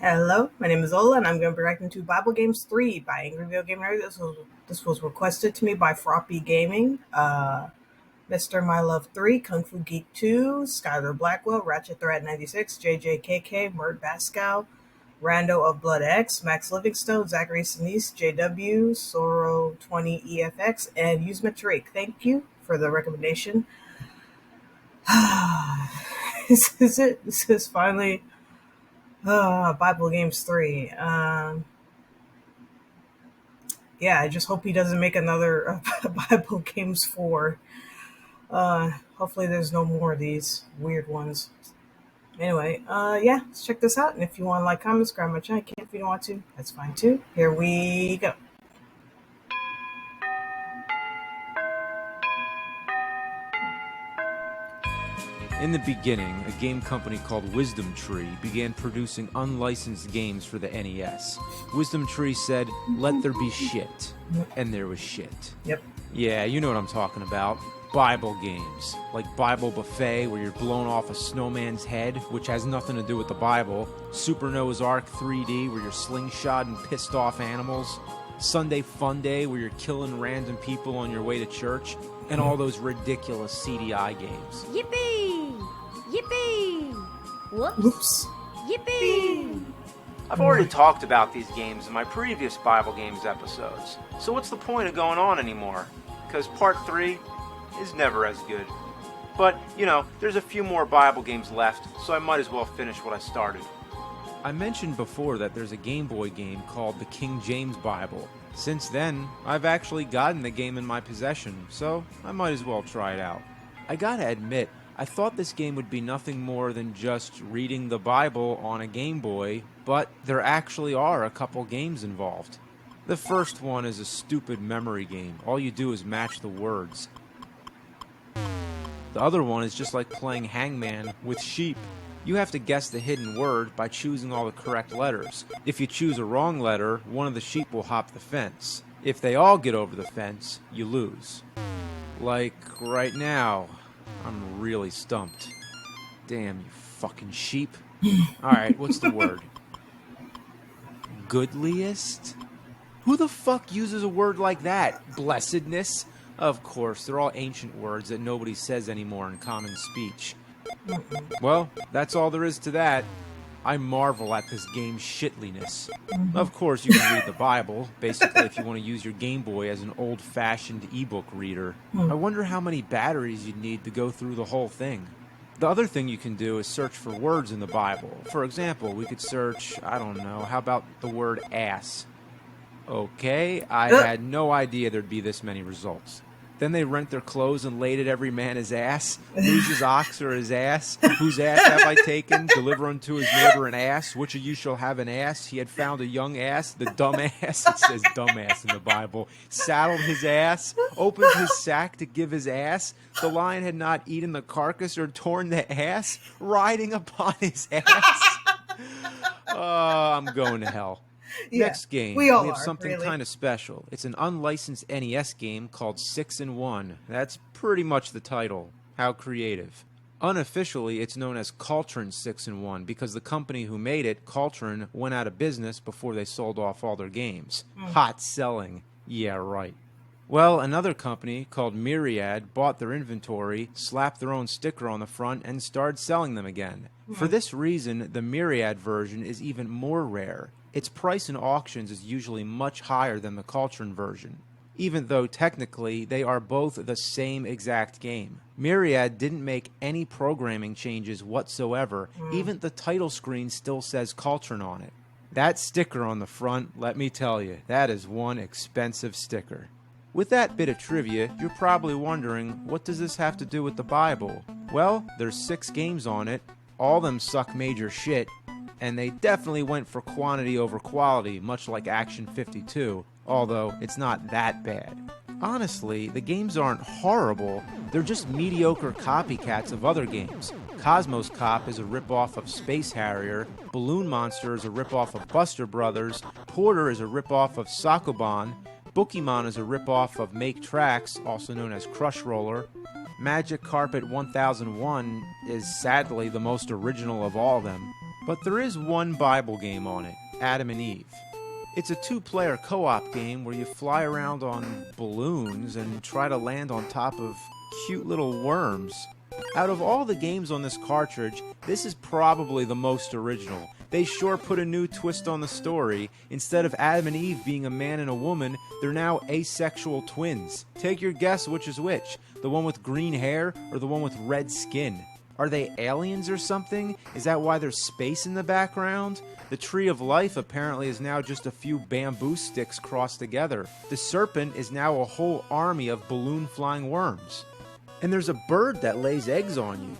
Hello, my name is Ola, and I'm going to be reacting to Bible Games 3 by Angry Video Game Nerd. This was requested to me by Froppy Gaming, Mr. My Love 3, Kung Fu Geek 2, Skylar Blackwell, Ratchet Threat 96, JJKK, Mert Bascal, Rando of Blood X, Max Livingstone, Zachary Sinise, JW, Soro 20EFX, and Yuzma Tariq. Thank you for the recommendation. This is it. This is finally Bible Games 3. Yeah, I just hope he doesn't make another Bible Games 4. Hopefully there's no more of these weird ones. Anyway, yeah, let's check this out. And if you want to like, comment, subscribe my channel. If you don't want to, that's fine too. Here we go. In the beginning, a game company called Wisdom Tree began producing unlicensed games for the NES. Wisdom Tree said, let there be shit. And there was shit. Yep. Yeah, you know what I'm talking about. Bible games. Like Bible Buffet, where you're blown off a snowman's head, which has nothing to do with the Bible. Super Noah's Ark 3D, where you're slingshotting pissed off animals. Sunday Fun Day, where you're killing random people on your way to church. And all those ridiculous CDI games. Yippee! Yippee! Whoops! Whoops. Yippee! I've already talked about these games in my previous Bible Games episodes, so what's the point of going on anymore? Because Part 3 is never as good. But, you know, there's a few more Bible games left, so I might as well finish what I started. I mentioned before that there's a Game Boy game called the King James Bible. Since then, I've actually gotten the game in my possession, so I might as well try it out. I gotta admit, I thought this game would be nothing more than just reading the Bible on a Game Boy, but there actually are a couple games involved. The first one is a stupid memory game. All you do is match the words. The other one is just like playing Hangman with sheep. You have to guess the hidden word by choosing all the correct letters. If you choose a wrong letter, one of the sheep will hop the fence. If they all get over the fence, you lose. Like right now, I'm really stumped. Damn, you fucking sheep. Alright, what's the word? Goodliest? Who the fuck uses a word like that? Blessedness? Of course, they're all ancient words that nobody says anymore in common speech. Well, that's all there is to that. I marvel at this game's shitliness. Of course, you can read the Bible, basically if you want to use your Game Boy as an old-fashioned ebook reader. I wonder how many batteries you'd need to go through the whole thing. The other thing you can do is search for words in the Bible. For example, we could search, I don't know, how about the word ass? Okay, I had no idea there'd be this many results. Then they rent their clothes and laid at every man his ass. Whose his ox or his ass? Whose ass have I taken? Deliver unto his neighbor an ass. Which of you shall have an ass? He had found a young ass, the dumb ass. It says dumbass in the Bible. Saddled his ass. Opened his sack to give his ass. The lion had not eaten the carcass or torn the ass. Riding upon his ass. Oh, I'm going to hell. Yeah, Next game, we all have are, something really. kind of special. It's an unlicensed NES game called 6-in-1. That's pretty much the title. How creative. Unofficially, it's known as Caltrin 6-in-1 because the company who made it, Caltrin, went out of business before they sold off all their games. Hot selling. Yeah, right. Well, another company called Myriad bought their inventory, slapped their own sticker on the front, and started selling them again. For this reason, the Myriad version is even more rare. Its price in auctions is usually much higher than the Caltrin version, even though technically they are both the same exact game. Myriad didn't make any programming changes whatsoever. Even the title screen still says Caltrin on it. That sticker on the front, let me tell you, that is one expensive sticker. With that bit of trivia, you're probably wondering, what does this have to do with the Bible? Well, there's 6 games on it. All of them suck major shit. And they definitely went for quantity over quality, much like Action 52, although it's not that bad. Honestly, the games aren't horrible, they're just mediocre copycats of other games. Cosmos Cop is a ripoff of Space Harrier, Balloon Monster is a ripoff of Buster Brothers, Porter is a ripoff of Sakoban, Bookymon is a ripoff of Make Tracks, also known as Crush Roller, Magic Carpet 1001 is sadly the most original of all of them. But there is one Bible game on it, Adam and Eve. It's a 2-player co-op game where you fly around on balloons and try to land on top of cute little worms. Out of all the games on this cartridge, this is probably the most original. They sure put a new twist on the story. Instead of Adam and Eve being a man and a woman, they're now asexual twins. Take your guess which is which, the one with green hair or the one with red skin. Are they aliens or something? Is that why there's space in the background? The tree of life apparently is now just a few bamboo sticks crossed together. The serpent is now a whole army of balloon flying worms. And there's a bird that lays eggs on you.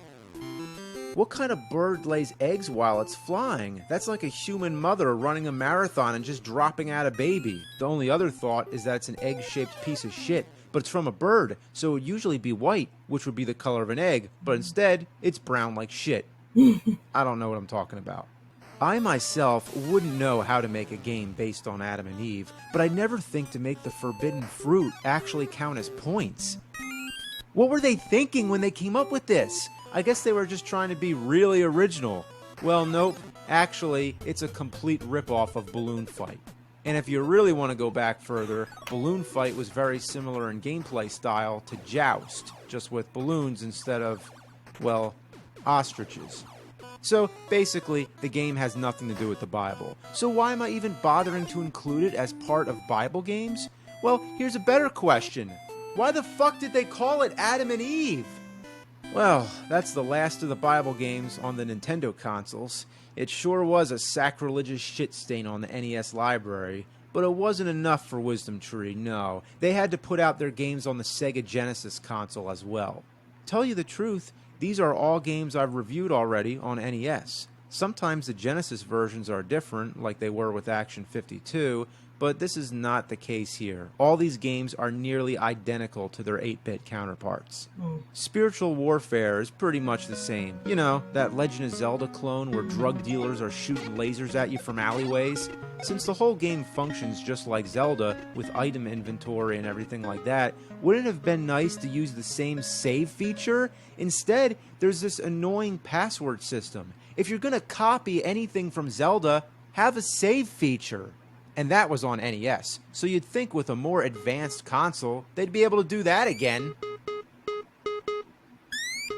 What kind of bird lays eggs while it's flying? That's like a human mother running a marathon and just dropping out a baby. The only other thought is that it's an egg-shaped piece of shit, but it's from a bird, so it would usually be white, which would be the color of an egg, but instead, it's brown like shit. I don't know what I'm talking about. I myself wouldn't know how to make a game based on Adam and Eve, but I'd never think to make the forbidden fruit actually count as points. What were they thinking when they came up with this? I guess they were just trying to be really original. Well, nope. Actually, it's a complete ripoff of Balloon Fight. And if you really want to go back further, Balloon Fight was very similar in gameplay style to Joust, just with balloons instead of, well, ostriches. So basically, the game has nothing to do with the Bible. So why am I even bothering to include it as part of Bible games? Well, here's a better question. Why the fuck did they call it Adam and Eve? Well, that's the last of the Bible games on the Nintendo consoles. It sure was a sacrilegious shit stain on the NES library, but it wasn't enough for Wisdom Tree, no. They had to put out their games on the Sega Genesis console as well. Tell you the truth, these are all games I've reviewed already on NES. Sometimes the Genesis versions are different, like they were with Action 52, but this is not the case here. All these games are nearly identical to their 8-bit counterparts. Spiritual Warfare is pretty much the same. You know, that Legend of Zelda clone where drug dealers are shooting lasers at you from alleyways. Since the whole game functions just like Zelda, with item inventory and everything like that, wouldn't it have been nice to use the same save feature? Instead, there's this annoying password system. If you're gonna copy anything from Zelda, have a save feature. And that was on NES, so you'd think with a more advanced console, they'd be able to do that again.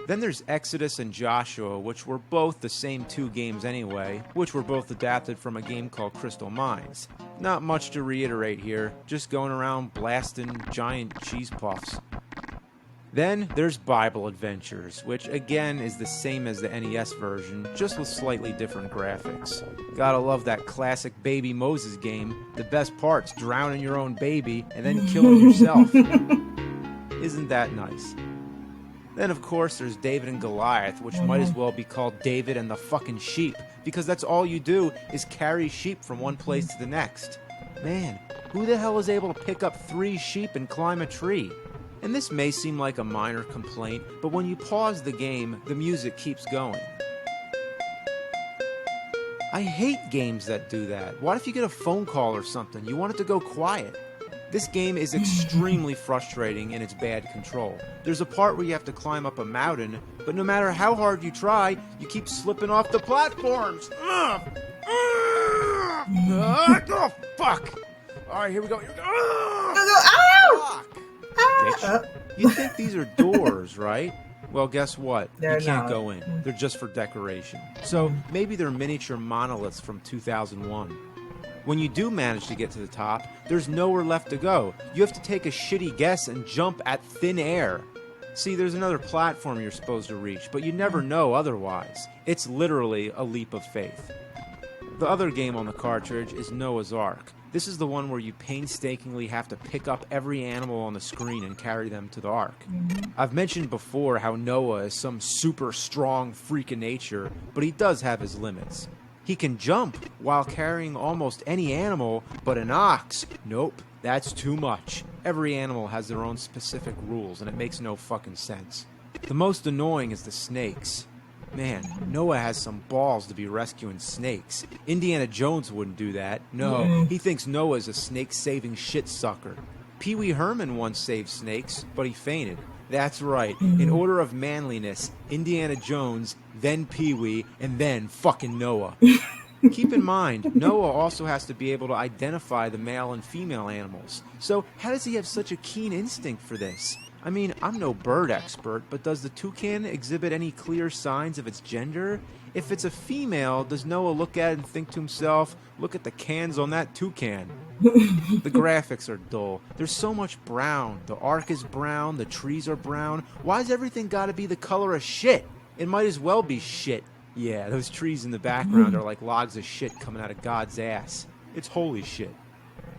Then there's Exodus and Joshua, which were both the same 2 games anyway, which were both adapted from a game called Crystal Mines. Not much to reiterate here, just going around blasting giant cheese puffs. Then there's Bible Adventures, which again is the same as the NES version, just with slightly different graphics. Gotta love that classic Baby Moses game. The best part's drowning your own baby and then killing yourself. Isn't that nice? Then of course there's David and Goliath, which might as well be called David and the fucking sheep, because that's all you do is carry sheep from one place to the next. Man, who the hell is able to pick up 3 sheep and climb a tree? And this may seem like a minor complaint, but when you pause the game, the music keeps going. I hate games that do that. What if you get a phone call or something? You want it to go quiet. This game is extremely frustrating in its bad control. There's a part where you have to climb up a mountain, but no matter how hard you try, you keep slipping off the platforms. Oh, fuck! Alright, here we go. Fuck! Bitch. You think these are doors, right? Well, guess what? They're you can't not. go in. They're just for decoration. So maybe they're miniature monoliths from 2001. When you do manage to get to the top, there's nowhere left to go. You have to take a shitty guess and jump at thin air. See, there's another platform you're supposed to reach, but you never know otherwise. It's literally a leap of faith. The other game on the cartridge is Noah's Ark. This is the one where you painstakingly have to pick up every animal on the screen and carry them to the Ark. I've mentioned before how Noah is some super strong freak of nature, but he does have his limits. He can jump while carrying almost any animal, but an ox, nope, that's too much. Every animal has their own specific rules, and it makes no fucking sense. The most annoying is the snakes. Man, Noah has some balls to be rescuing snakes. Indiana Jones wouldn't do that. No, he thinks Noah's a snake-saving shit sucker. Pee Wee Herman once saved snakes, but he fainted. That's right. In order of manliness, Indiana Jones, then Pee-wee, and then fucking Noah. Keep in mind, Noah also has to be able to identify the male and female animals. So how does he have such a keen instinct for this? I mean, I'm no bird expert, but does the toucan exhibit any clear signs of its gender? If it's a female, does Noah look at it and think to himself, look at the cans on that toucan? The graphics are dull. There's so much brown. The ark is brown, the trees are brown. Why's everything gotta be the color of shit? It might as well be shit. Yeah, those trees in the background are like logs of shit coming out of God's ass. It's holy shit.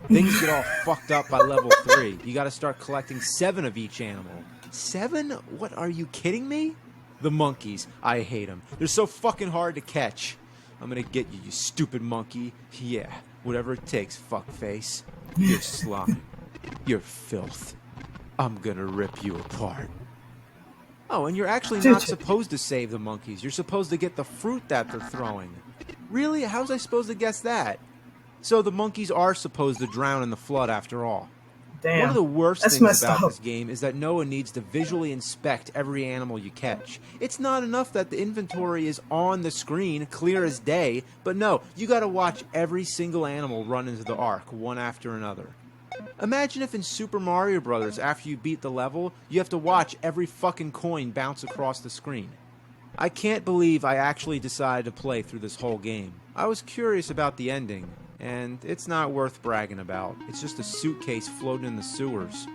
Things get all fucked up by level 3. You gotta start collecting 7 of each animal. 7? What, are you kidding me? The monkeys. I hate them. They're so fucking hard to catch. I'm gonna get you, you stupid monkey. Yeah, whatever it takes, fuckface. You're slime. You're filth. I'm gonna rip you apart. Oh, and you're actually not supposed to save the monkeys. You're supposed to get the fruit that they're throwing. Really? How was I supposed to guess that? So the monkeys are supposed to drown in the flood after all. Damn. One of the worst things about this game is that Noah needs to visually inspect every animal you catch. It's not enough that the inventory is on the screen, clear as day, but no, you gotta watch every single animal run into the ark, one after another. Imagine if in Super Mario Bros., after you beat the level, you have to watch every fucking coin bounce across the screen. I can't believe I actually decided to play through this whole game. I was curious about the ending, and it's not worth bragging about. It's just a suitcase floating in the sewers.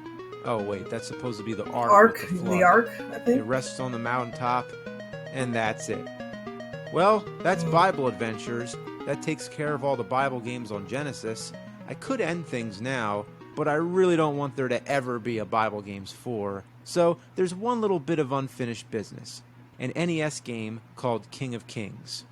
Oh wait, that's supposed to be the ark. The ark, I think. It rests on the mountaintop, and that's it. Well, that's Bible Adventures. That takes care of all the Bible games on Genesis. I could end things now, but I really don't want there to ever be a Bible Games 4. So there's one little bit of unfinished business. An NES game called King of Kings.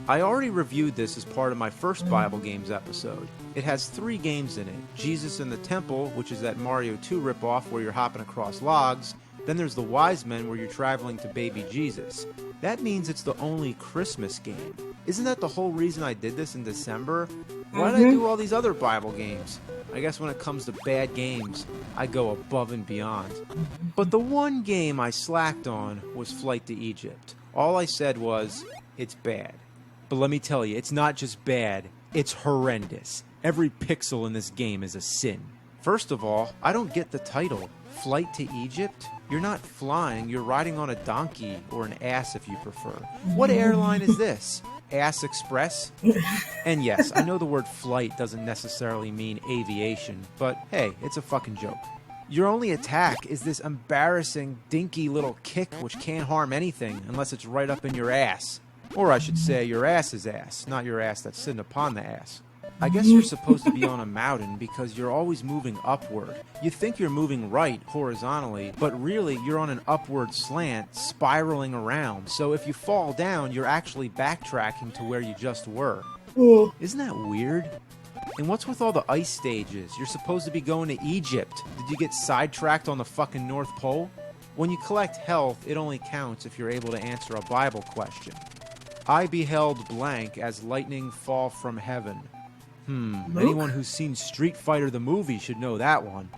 I already reviewed this as part of my first Bible Games episode. It has 3 games in it. Jesus in the Temple, which is that Mario 2 ripoff where you're hopping across logs. Then there's The Wise Men where you're traveling to baby Jesus. That means it's the only Christmas game. Isn't that the whole reason I did this in December? Why did I do all these other Bible games? I guess when it comes to bad games, I go above and beyond. But the one game I slacked on was Flight to Egypt. All I said was, it's bad. But let me tell you, it's not just bad, it's horrendous. Every pixel in this game is a sin. First of all, I don't get the title. Flight to Egypt? You're not flying, you're riding on a donkey, or an ass if you prefer. What airline is this? Ass Express? And yes, I know the word flight doesn't necessarily mean aviation, but hey, it's a fucking joke. Your only attack is this embarrassing, dinky little kick which can't harm anything unless it's right up in your ass. Or I should say your ass's ass, not your ass that's sitting upon the ass. I guess you're supposed to be on a mountain because you're always moving upward. You think you're moving right, horizontally, but really you're on an upward slant, spiraling around. So if you fall down, you're actually backtracking to where you just were. Isn't that weird? And what's with all the ice stages? You're supposed to be going to Egypt. Did you get sidetracked on the fucking North Pole? When you collect health, it only counts if you're able to answer a Bible question. I beheld blank as lightning fall from heaven. Anyone who's seen Street Fighter the movie should know that one.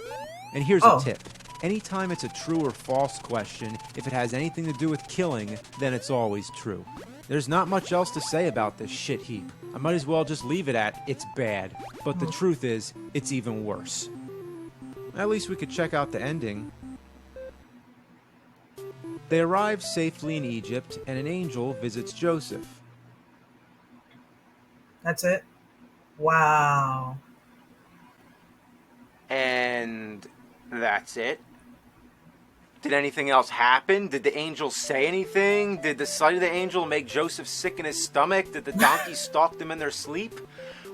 And here's a tip. Anytime it's a true or false question, if it has anything to do with killing, then it's always true. There's not much else to say about this shit heap. I might as well just leave it at, it's bad. But the truth is, it's even worse. At least we could check out the ending. They arrive safely in Egypt, and an angel visits Joseph. That's it? Wow. And that's it? Did anything else happen? Did the angel say anything? Did the sight of the angel make Joseph sick in his stomach? Did the donkey stalk them in their sleep?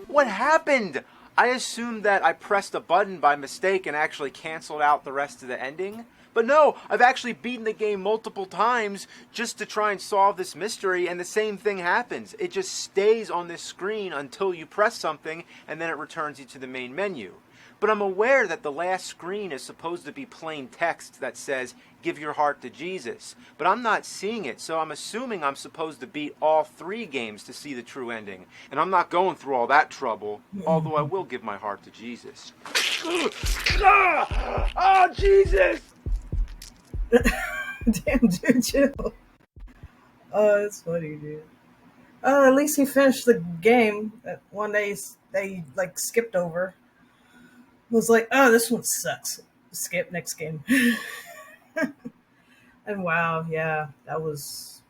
What happened? I assumed that I pressed a button by mistake and actually canceled out the rest of the ending. But no, I've actually beaten the game multiple times just to try and solve this mystery, and the same thing happens. It just stays on this screen until you press something, and then it returns you to the main menu. But I'm aware that the last screen is supposed to be plain text that says, give your heart to Jesus. But I'm not seeing it, so I'm assuming I'm supposed to beat all 3 games to see the true ending. And I'm not going through all that trouble, although I will give my heart to Jesus. Oh, Jesus! Damn, dude, chill. Oh, that's funny, dude. At least he finished the game. That one they like skipped over. Was like, oh, this one sucks. Skip next game. And wow, yeah, that was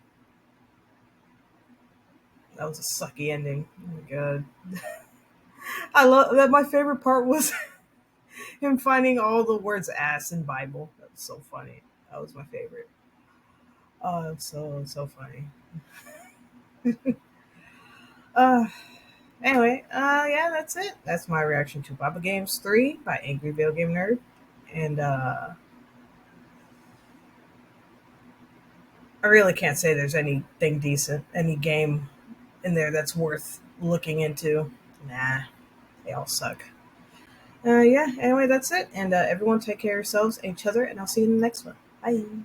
a sucky ending. Oh my god. I love that. My favorite part was him finding all the words ass in Bible. That was so funny. That was my favorite. Oh, so funny. Uh anyway, yeah, that's it. That's my reaction to Baba Games 3 by Angry Video Game Nerd. And I really can't say there's anything decent, any game in there that's worth looking into. Nah, they all suck. Yeah, anyway, that's it. And everyone take care of yourselves and each other, and I'll see you in the next one. Bye.